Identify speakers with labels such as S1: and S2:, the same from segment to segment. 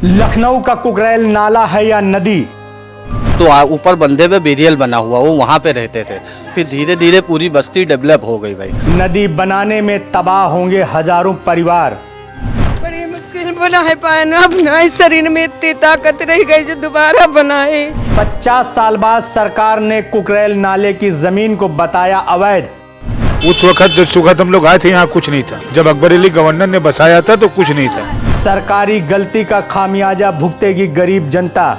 S1: लखनऊ का कुकरेल नाला है या नदी?
S2: तो ऊपर बंदे पे बेरियल बना हुआ, वो वहाँ पे रहते थे। फिर धीरे धीरे पूरी बस्ती डेवलप हो गई भाई।
S1: नदी बनाने में तबाह होंगे हजारों परिवार।
S3: बड़ी मुश्किल बना है पाना अपना, इस शरीर में इतनी ताकत रह गई जो दोबारा बनाए।
S1: 50 साल बाद सरकार ने कुकरेल नाले की जमीन को बताया अवैध।
S4: उस वक्त हम लोग आए थे, यहाँ कुछ नहीं था। जब अकबर अली गवर्नर ने बसाया था तो कुछ नहीं था।
S1: सरकारी गलती का खामियाजा भुगतेगी गरीब जनता।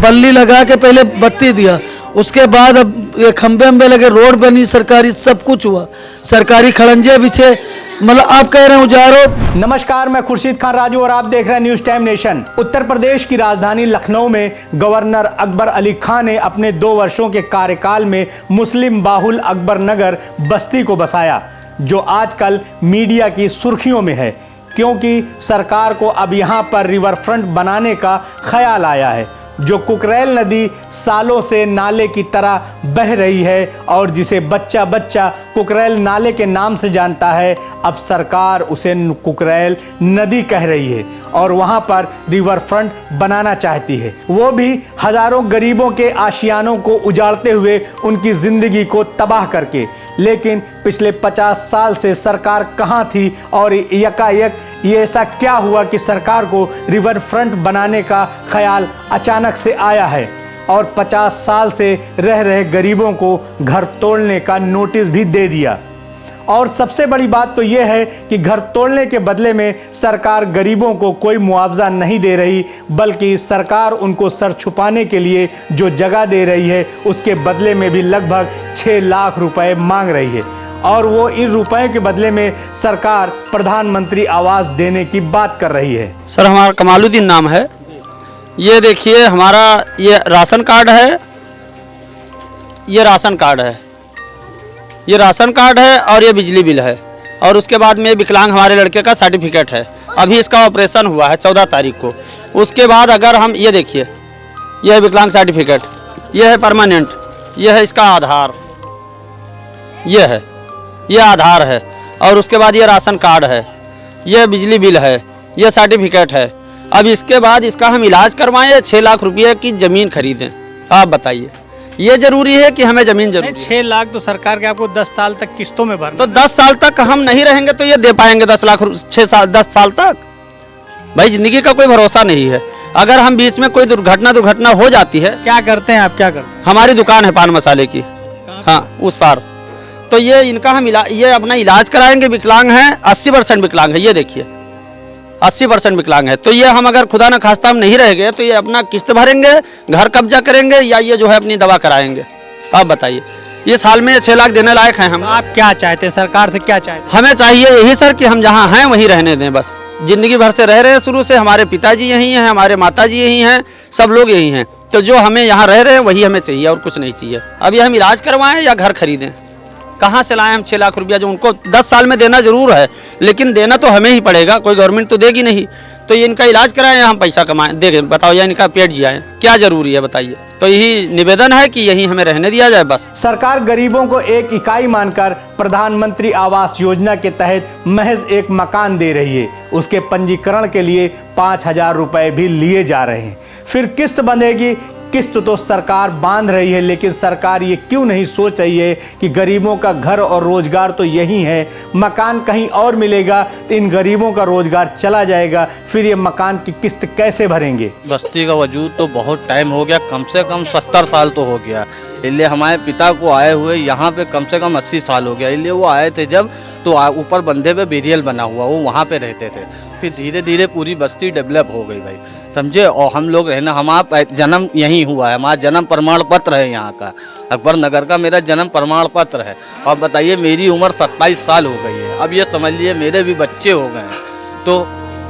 S5: बल्ली लगा के पहले बत्ती दिया, उसके बाद अब ये खंबे अम्बे लगे, रोड बनी सरकारी, सब कुछ हुआ, सरकारी खड़ंजे बिछे, मतलब आप कह रहे हैं उजारो।
S1: नमस्कार, मैं खुर्शीद खान राजू और आप देख रहे हैं news time nation. Uttar Pradesh की राजधानी लखनऊ में गवर्नर अकबर अली खान ने अपने 2 वर्षों के कार्यकाल में मुस्लिम बाहुल अकबर नगर बस्ती को बसाया, जो आजकल मीडिया की सुर्खियों में है, क्योंकि सरकार को अब यहां पर रिवर फ्रंट बनाने का ख्याल आया है, जो कुकरेल नदी सालों से नाले की तरह बह रही है और जिसे बच्चा बच्चा कुकरेल नाले के नाम से जानता है। अब सरकार उसे कुकरेल नदी कह रही है और वहां पर रिवर फ्रंट बनाना चाहती है, वो भी हजारों गरीबों के आशियानों को उजाड़ते हुए, उनकी जिंदगी को तबाह करके। लेकिन पिछले 50 साल से सरकार कहां थी और यकायक ये ऐसा क्या हुआ कि सरकार को रिवर फ्रंट बनाने का ख्याल अचानक से आया है और 50 साल से रह रहे गरीबों को घर तोड़ने का नोटिस भी दे दिया। और सबसे बड़ी बात तो यह है कि घर तोड़ने के बदले में सरकार गरीबों को कोई मुआवजा नहीं दे रही, बल्कि सरकार उनको सर छुपाने के लिए जो जगह दे रही है उसके बदले में भी लगभग 6 लाख रुपए मांग रही है। और वो इन रुपए के बदले में सरकार प्रधानमंत्री आवास देने की बात कर रही है।
S2: सर, हमारा कमालुद्दीन नाम है। ये देखिए, हमारा ये राशन कार्ड है, ये राशन कार्ड है, ये राशन कार्ड है और ये बिजली बिल है। और उसके बाद में विकलांग हमारे लड़के का सर्टिफिकेट है। अभी इसका ऑपरेशन हुआ है 14 तारीख को। उसके बाद अगर हम ये देखिए, ये है विकलांग सर्टिफिकेट, ये है परमानेंट, ये है इसका आधार, ये है, ये आधार है। और उसके बाद ये राशन कार्ड है, ये बिजली बिल है, ये सर्टिफिकेट है। अब इसके बाद इसका हम इलाज करवाएं या 6 लाख रुपये की ज़मीन खरीदें? आप बताइए, ये जरूरी है कि हमें ज़मीन जरूरी?
S1: 6 लाख तो सरकार के आपको 10 साल तक किस्तों में भरना।
S2: तो 10 साल तक हम नहीं रहेंगे तो ये दे पाएंगे 10 लाख? 10 साल तक भाई, जिंदगी का कोई भरोसा नहीं है। अगर हम बीच में कोई दुर्घटना हो जाती है।
S1: क्या करते हैं आप? क्या करते हैं?
S2: हमारी दुकान है पान मसाले की, हाँ, उस पार। तो ये इनका हम ये अपना इलाज कराएंगे। विकलांग हैं, 80% विकलांग है, ये देखिए 80% विकलांग है। तो ये हम अगर खुदा न खास्ता हम नहीं रह गए तो ये अपना किस्त भरेंगे, घर कब्जा करेंगे, या ये जो है अपनी दवा कराएंगे? आप बताइए, इस हाल में 6 लाख देने लायक हैं हम?
S1: आप क्या चाहते हैं? सरकार से क्या चाहते हैं?
S2: हमें चाहिए यही सर कि हम जहाँ हैं वहीं रहने दें बस। जिंदगी भर से रह रहे हैं, शुरू से हमारे पिताजी यहीं हैं, हमारे माताजी यहीं हैं, सब लोग यहीं हैं। तो जो हमें यहाँ रह रहे हैं वही हमें चाहिए और कुछ नहीं चाहिए। अब ये हम इलाज करवाएं या घर खरीदें? कहाँ से लाएं हम 6 लाख रुपया, जो उनको 10 साल में देना जरूर है, लेकिन देना तो हमें ही पड़ेगा, कोई गवर्नमेंट तो देगी नहीं। तो ये इनका इलाज कराएं या हम पैसा कमाएं? देखें, बताओ, या इनका पेट जियाएं? क्या जरूरी है बताइए? तो यही निवेदन है कि यही हमें रहने दिया जाए बस।
S1: सरकार गरीबों को एक इकाई मानकर प्रधानमंत्री आवास योजना के तहत महज एक मकान दे रही है। उसके पंजीकरण के लिए 5,000 रुपए भी लिए जा रहे हैं। फिर किस्त बंधेगी। किस्त तो सरकार बांध रही है, लेकिन सरकार ये क्यों नहीं सोच रही है कि गरीबों का घर और रोजगार तो यही है, मकान कहीं और मिलेगा तो इन गरीबों का रोजगार चला जाएगा, फिर ये मकान की किस्त कैसे भरेंगे?
S2: बस्ती का वजूद तो बहुत टाइम हो गया, कम से कम 70 साल तो हो गया। इसलिए हमारे पिता को आए हुए यहाँ पे कम से कम 80 साल हो गया। इसलिए वो आए थे जब, तो ऊपर बंदे पे बेरियल बना हुआ, वो वहाँ पे रहते थे। फिर धीरे धीरे पूरी बस्ती डेवलप हो गई भाई, समझे। और हम लोग रहना, हमारा जन्म यहीं हुआ है, हमारा जन्म प्रमाण पत्र है यहाँ का, अकबर नगर का मेरा जन्म प्रमाण पत्र है। और बताइए, मेरी उम्र 27 साल हो गई है। अब ये समझ लिए मेरे भी बच्चे हो गए हैं। तो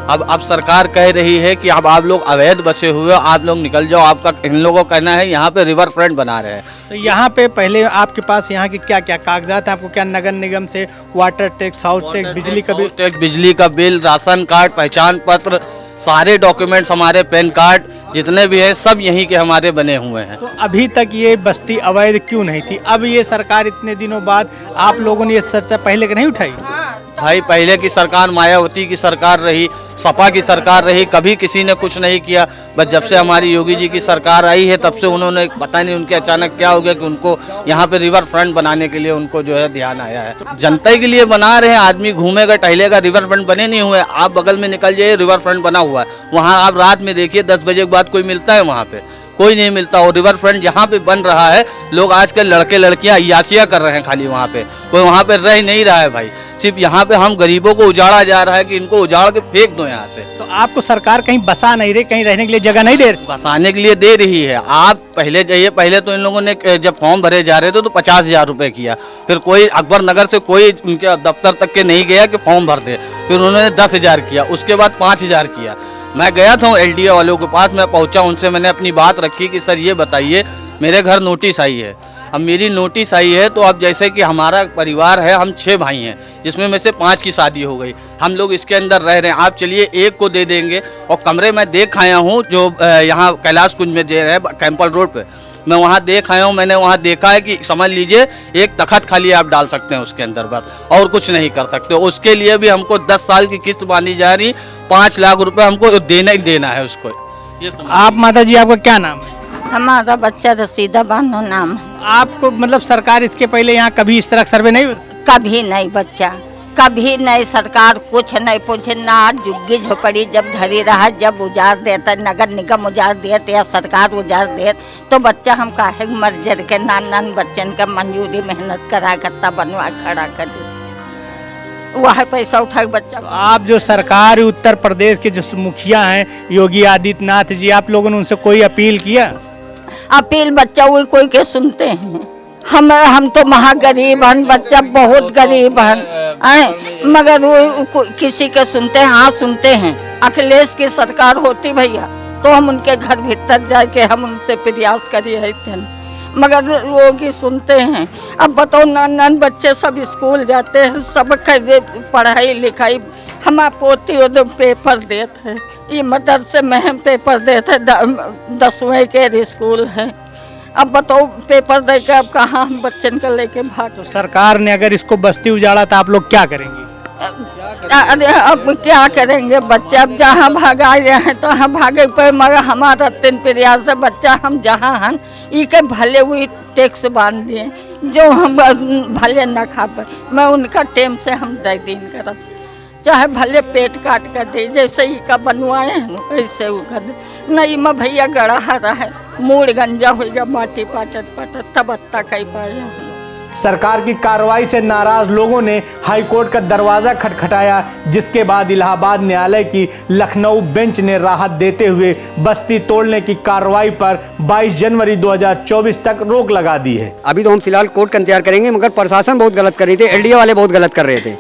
S2: अब सरकार कह रही है कि अब आप लोग अवैध बसे हुए हो, आप लोग निकल जाओ। आपका, इन लोगों का कहना है यहाँ पे रिवर फ्रंट बना रहे हैं।
S1: तो यहाँ पे पहले आपके पास यहाँ के क्या क्या कागजात हैं? आपको क्या नगर निगम से वाटर टैक्स, हाउस टैक्स, बिजली का बिल?
S2: बिजली का बिल, राशन कार्ड, पहचान पत्र, सारे डॉक्यूमेंट्स, हमारे पैन कार्ड जितने भी हैं सब यहीं के हमारे बने हुए हैं।
S1: तो अभी तक ये बस्ती अवैध क्यों नहीं थी? अब ये सरकार इतने दिनों बाद, आप लोगों ने ये चर्चा पहले नहीं उठाई?
S3: हाँ,
S2: भाई पहले की सरकार मायावती की सरकार रही, सपा की सरकार रही, कभी किसी ने कुछ नहीं किया। बस जब से हमारी योगी जी की सरकार आई है तब से उन्होंने पता नहीं उनके अचानक क्या हो गया कि उनको यहाँ पे रिवर फ्रंट बनाने के लिए उनको जो है ध्यान आया है। जनता के लिए बना रहे हैं, आदमी घूमेगा टहलेगा, रिवर फ्रंट बने नहीं हुए। आप बगल में निकल जाइए, रिवर फ्रंट बना हुआ है, वहाँ आप रात में देखिए 10 बजे के बाद कोई मिलता है वहाँ पे? कोई नहीं मिलता। और रिवर फ्रंट यहाँ पे बन रहा है, लोग आजकल लड़के लड़कियाँ अय्याशियाँ कर रहे हैं खाली वहाँ पे, कोई वहाँ पे रह नहीं रहा है भाई। सिर्फ यहाँ पे हम गरीबों को उजाड़ा जा रहा है कि इनको उजाड़ के फेंक दो यहाँ से।
S1: तो आपको सरकार कहीं बसा नहीं रही, कहीं रहने के लिए जगह नहीं दे रही?
S2: बसाने के लिए दे रही है। आप पहले जाइए, पहले तो इन लोगों ने जब फॉर्म भरे जा रहे थे तो 50,000 रुपये किया, फिर कोई अकबर नगर से कोई उनके दफ्तर तक के नहीं गया कि फॉर्म भर दे, फिर उन्होंने 10,000 किया, उसके बाद 5,000 किया। मैं गया था LDO वालों के पास, मैं पहुंचा, उनसे मैंने अपनी बात रखी कि सर ये बताइए मेरे घर नोटिस आई है, अब मेरी नोटिस आई है तो अब जैसे कि हमारा परिवार है, हम 6 भाई हैं जिसमें में से 5 की शादी हो गई, हम लोग इसके अंदर रह रहे हैं, आप चलिए एक को दे देंगे। और कमरे मैं देख आया हूँ जो यहाँ कैलाश कुंज में जो है कैंपल रोड पे, मैं वहाँ देख आया हूँ, मैंने वहाँ देखा है कि समझ लीजिए एक तखत खाली आप डाल सकते हैं उसके अंदर बस, और कुछ नहीं कर सकते। उसके लिए भी हमको 10 साल की किस्त बांधी जा रही, 5 लाख रुपए हमको देना ही देना है उसको। ये
S1: आप माता जी, आपका क्या नाम है?
S6: हमारा बच्चा रसीदा बानो नाम है।
S1: आपको मतलब सरकार इसके पहले यहाँ कभी इस तरह सर्वे नहीं हुआ?
S6: कभी नहीं बच्चा, कभी नहीं, सरकार कुछ नहीं पूछे ना। झुग्गी झोपड़ी जब धरी रहा, जब उजाड़ देता, नगर निगम उजाड़ देते या सरकार उजाड़ देत, तो बच्चा हम काहे मर जर के नान बच्चन का मंजूरी मेहनत करा करता बनवा खड़ा कर देता, वह पैसा उठा के बच्चा।
S1: आप जो सरकार उत्तर प्रदेश के जो मुखिया हैं योगी आदित्यनाथ जी, आप लोगों ने उनसे कोई अपील किया?
S6: अपील बच्चा वही कोई के सुनते हैं? हम तो महागरीब हैं, बच्चा बहुत गरीब हैं, मगर वो किसी के सुनते हैं? हाँ सुनते हैं। अखिलेश की सरकार होती भैया तो हम उनके घर भीतर जाके हम उनसे प्रयास करिए थे, मगर वो की सुनते हैं? अब बताओ, नान बच्चे सब स्कूल जाते हैं, सब पढ़ाई लिखाई, हमारा पोती उधर पेपर देते हैं, ये मदरसे में हम पेपर देते, 10वीं के स्कूल है। अब बताओ पेपर दे के अब कहाँ हम बच्चन को लेके भाग?
S1: तो सरकार ने अगर इसको बस्ती उजाड़ा तो आप लोग क्या करेंगे?
S6: अरे अब क्या करेंगे बच्चे, अब जहाँ भागा रहे हैं तो हाँ भागे पे, मगर हमारा 3 प्रयास है बच्चा, हम जहाँ हैं ये के भले हुई टैक्स बांध दिए जो हम भले न खा पाए, मैं उनका टेम से हम दे दिन कर, चाहे भले पेट काट कर दे, जैसे ही का बनवाए हैं वैसे वो कर दे। नहीं मैं भैया गड़ा रहा है, मूड गंजा हो गया, माटी पाटत तब अत्ता कही पाए।
S1: सरकार की कार्रवाई से नाराज लोगों ने हाई कोर्ट का दरवाजा खटखटाया, जिसके बाद इलाहाबाद न्यायालय की लखनऊ बेंच ने राहत देते हुए बस्ती तोड़ने की कार्रवाई पर 22 जनवरी 2024 तक रोक लगा दी है।
S7: अभी तो हम फिलहाल कोर्ट का इंतजार करेंगे, मगर प्रशासन बहुत गलत कर रही थी, LDO वाले बहुत गलत कर रहे थे।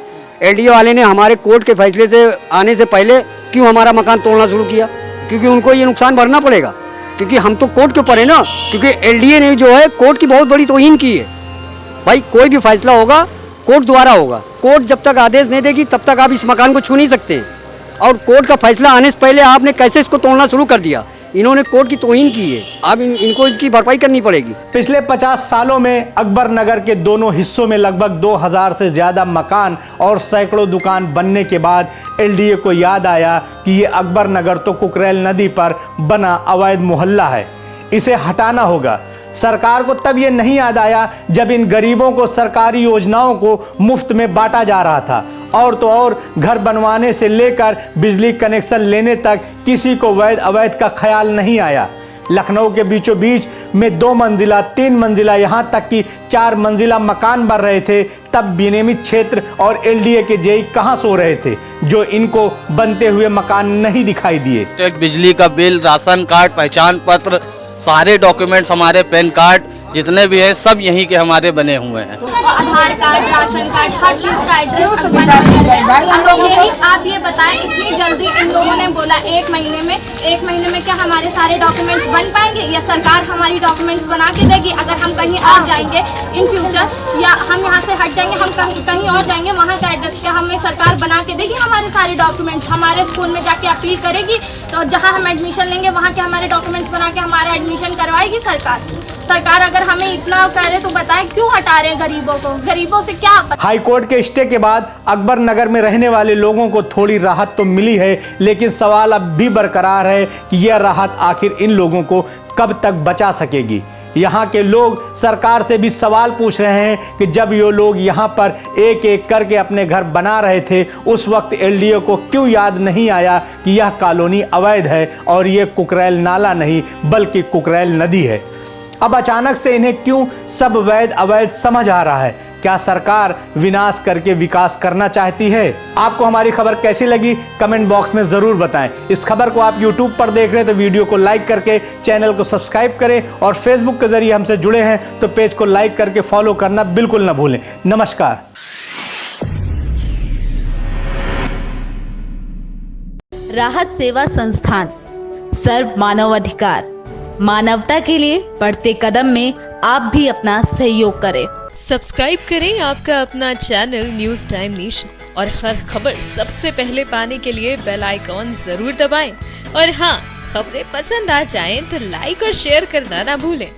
S7: LDO वाले ने हमारे कोर्ट के फैसले से आने से पहले क्यों हमारा मकान तोड़ना शुरू किया? क्योंकि उनको ये नुकसान भरना पड़ेगा, क्योंकि हम तो कोर्ट के ऊपर है ना, क्योंकि LDA ने जो है कोर्ट की बहुत बड़ी तौहीन की है। भाई कोई भी फैसला होगा कोर्ट द्वारा होगा, कोर्ट जब तक आदेश नहीं देगी तब तक आप इस मकान को छू नहीं सकते, और कोर्ट का फैसला आने से पहले आपने कैसे इसको तोड़ना शुरू कर दिया? इन्होंने कोर्ट की तौहीन की है, अब इनको इसकी भरपाई करनी पड़ेगी।
S1: पिछले 50 सालों में अकबर नगर के दोनों हिस्सों में लगभग 2000 से ज्यादा मकान और सैकड़ों दुकान बनने के बाद LDA को याद आया कि ये अकबर नगर तो कुकरेल नदी पर बना अवैध मोहल्ला है, इसे हटाना होगा। सरकार को तब ये नहीं याद आया जब इन गरीबों को सरकारी योजनाओं को मुफ्त में बांटा जा रहा था, और तो और घर बनवाने से लेकर बिजली कनेक्शन लेने तक किसी को वैध अवैध का ख्याल नहीं आया। लखनऊ के बीचों बीच में 2 मंजिला, 3 मंजिला, यहाँ तक कि 4 मंजिला मकान बन रहे थे, तब विनियमित क्षेत्र और LDA के जेई कहाँ सो रहे थे जो इनको बनते हुए मकान नहीं दिखाई दिए।
S2: बिजली का बिल, राशन कार्ड, पहचान पत्र, सारे डॉक्यूमेंट्स, हमारे पैन कार्ड जितने भी है सब यहीं के हमारे बने हुए हैं।
S8: आधार कार्ड, राशन कार्ड, हर चीज का एड्रेस बना है। यही आप ये बताएं, इतनी जल्दी इन लोगों ने बोला 1 महीने में क्या हमारे सारे डॉक्यूमेंट्स बन पाएंगे, या सरकार हमारी डॉक्यूमेंट्स बना के देगी? अगर हम कहीं और जाएंगे इन फ्यूचर, या हम यहाँ से हट जाएंगे, हम कहीं और जाएंगे, वहाँ का एड्रेस क्या हमें सरकार बना के देगी? हमारे सारे डॉक्यूमेंट्स हमारे स्कूल में जाके अपील करेगी, तो जहाँ हम एडमिशन लेंगे वहाँ के हमारे डॉक्यूमेंट्स बना के हमारा एडमिशन करवाएगी सरकार? सरकार अगर हमें इतना करे तो बताएं क्यों हटा रहे हैं गरीबों को? गरीबों से क्या?
S1: हाई कोर्ट के स्टे के बाद अकबर नगर में रहने वाले लोगों को थोड़ी राहत तो मिली है, लेकिन सवाल अब भी बरकरार है कि यह राहत आखिर इन लोगों को कब तक बचा सकेगी। यहाँ के लोग सरकार से भी सवाल पूछ रहे हैं कि जब ये लोग यहाँ पर एक एक करके अपने घर बना रहे थे, उस वक्त एलडीओ को क्यों याद नहीं आया कि यह कॉलोनी अवैध है और ये कुकरैल नाला नहीं बल्कि कुकरैल नदी है। अब अचानक से इन्हें क्यों सब वैध अवैध समझ आ रहा है? क्या सरकार विनाश करके विकास करना चाहती है? आपको हमारी खबर कैसी लगी कमेंट बॉक्स में जरूर बताएं। इस खबर को आप YouTube पर देख रहे हैं तो वीडियो को लाइक करके चैनल को सब्सक्राइब करें और Facebook के जरिए हमसे जुड़े हैं तो पेज को लाइक करके फॉलो करना बिल्कुल न भूलें। नमस्कार।
S9: राहत सेवा संस्थान, सर्व मानव अधिकार, मानवता के लिए बढ़ते कदम में आप भी अपना सहयोग करें।
S10: सब्सक्राइब करें आपका अपना चैनल न्यूज़ टाइम नेशन और हर खबर सबसे पहले पाने के लिए बेल आइकॉन जरूर दबाएं। और हाँ, खबरें पसंद आ जाएं तो लाइक और शेयर करना ना भूलें।